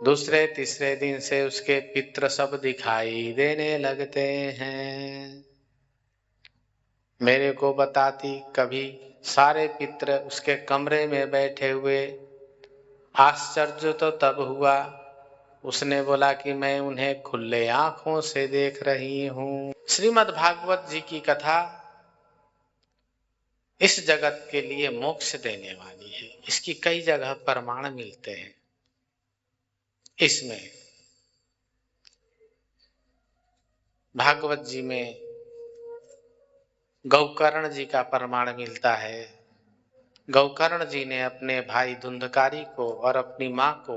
दूसरे तीसरे दिन से उसके पितृ सब दिखाई देने लगते हैं। मेरे को बताती कभी सारे पितृ उसके कमरे में बैठे हुए। आश्चर्य तो तब हुआ, उसने बोला कि मैं उन्हें खुले आंखों से देख रही हूँ। श्रीमद् भागवत जी की कथा इस जगत के लिए मोक्ष देने वाली है। इसकी कई जगह प्रमाण मिलते हैं। इसमें भागवत जी में गौकर्ण जी का प्रमाण मिलता है। गौकर्ण जी ने अपने भाई धुंधकारी को और अपनी मां को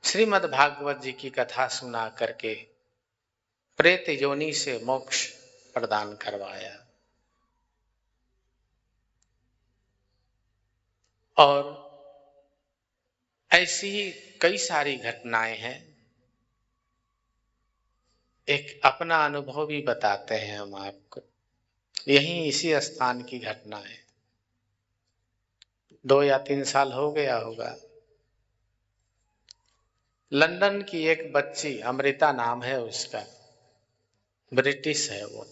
श्रीमद् भागवत जी की कथा सुना करके प्रेत योनि से मोक्ष प्रदान करवाया। और ऐसी ही कई सारी घटनाएं हैं। एक अपना अनुभव भी बताते हैं हम आपको। यही इसी स्थान की घटना है। 2 या 3 साल हो गया होगा। लंदन की एक बच्ची, अमृता नाम है उसका, ब्रिटिश है वो।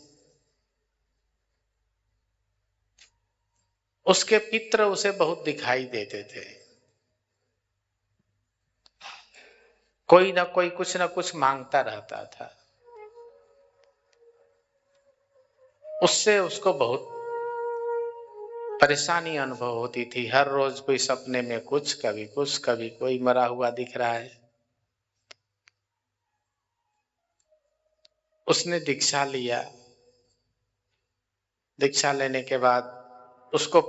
उसके पितृ उसे बहुत दिखाई देते थे। कोई ना कोई कुछ ना कुछ मांगता रहता था। उससे उसको बहुत परेशानी अनुभव होती थी। हर रोज कोई सपने में कुछ, कभी कुछ, कभी कोई मरा हुआ दिख रहा है। उसने दीक्षा लिया। दीक्षा लेने के बाद उसको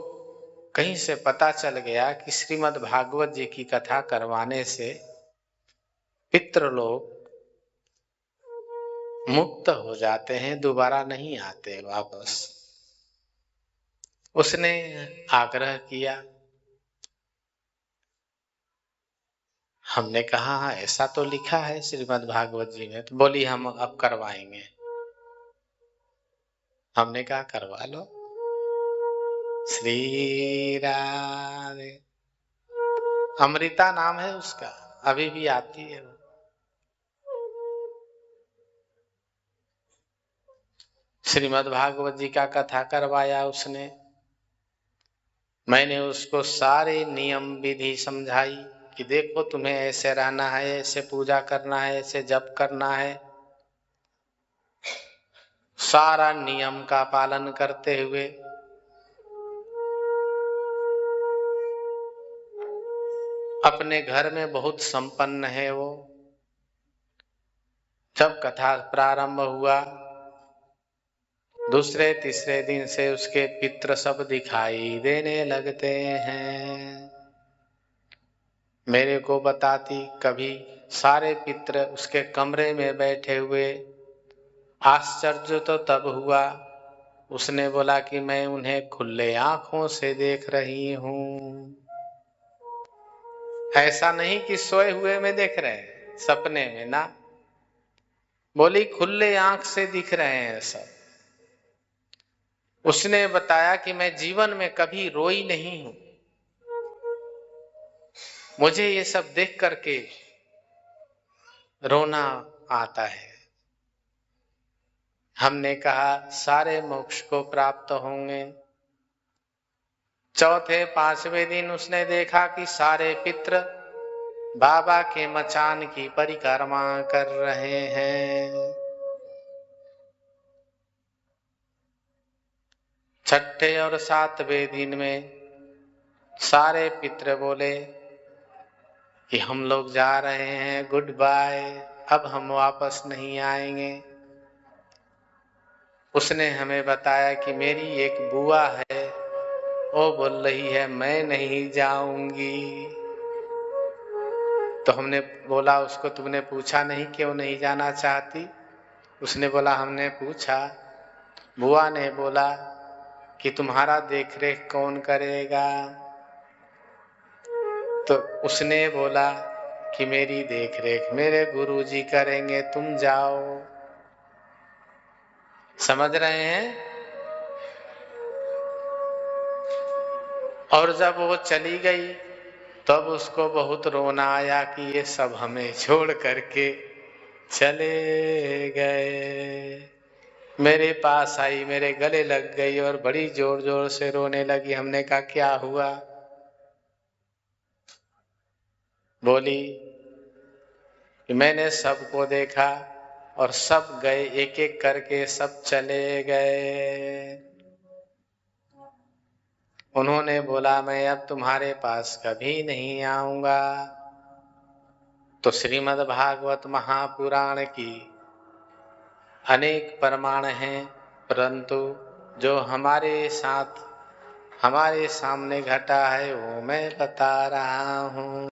कहीं से पता चल गया कि श्रीमद् भागवत जी की कथा करवाने से पितृलोक मुक्त हो जाते हैं, दोबारा नहीं आते वापस। उसने आग्रह किया। हमने कहा हाँ ऐसा तो लिखा है श्रीमद् भागवत जी में। तो बोली हम अब करवाएंगे। हमने कहा करवा लो। श्री राधे। अमृता नाम है उसका, अभी भी आती है वो। श्रीमद् भागवत जी का कथा करवाया उसने। मैंने उसको सारे नियम विधि समझाई कि देखो तुम्हें ऐसे रहना है, ऐसे पूजा करना है, ऐसे जप करना है। सारा नियम का पालन करते हुए अपने घर में बहुत संपन्न है वो। जब कथा प्रारंभ हुआ, दूसरे तीसरे दिन से उसके पितृ सब दिखाई देने लगते हैं। मेरे को बताती कभी सारे पितृ उसके कमरे में बैठे हुए। आश्चर्य तो तब हुआ, उसने बोला कि मैं उन्हें खुले आंखों से देख रही हूं। ऐसा नहीं कि सोए हुए में देख रहे हैं, सपने में ना। बोली खुले आंख से दिख रहे हैं सब। उसने बताया कि मैं जीवन में कभी रोई नहीं हूं। मुझे ये सब देख करके रोना आता है। हमने कहा सारे मोक्ष को प्राप्त होंगे। चौथे पांचवें दिन उसने देखा कि सारे पितृ बाबा के मचान की परिक्रमा कर रहे हैं। छठे और सातवें दिन में सारे पितृ बोले कि हम लोग जा रहे हैं, गुड बाय, अब हम वापस नहीं आएंगे। उसने हमें बताया कि मेरी एक बुआ है, वो बोल रही है मैं नहीं जाऊंगी। तो हमने बोला उसको तुमने पूछा नहीं क्यों नहीं जाना चाहती? उसने बोला हमने पूछा। बुआ ने बोला कि तुम्हारा देखरेख कौन करेगा? तो उसने बोला कि मेरी देखरेख मेरे गुरुजी करेंगे, तुम जाओ। समझ रहे हैं? और जब वो चली गई तब उसको बहुत रोना आया कि ये सब हमें छोड़ करके चले गए। मेरे पास आई, मेरे गले लग गई और बड़ी जोर जोर से रोने लगी। हमने कहा क्या हुआ? बोली कि मैंने सबको देखा और सब गए, एक एक करके सब चले गए। उन्होंने बोला मैं अब तुम्हारे पास कभी नहीं आऊंगा। तो श्रीमद् भागवत महापुराण की अनेक प्रमाण हैं, परंतु जो हमारे साथ हमारे सामने घटा है वो मैं बता रहा हूँ।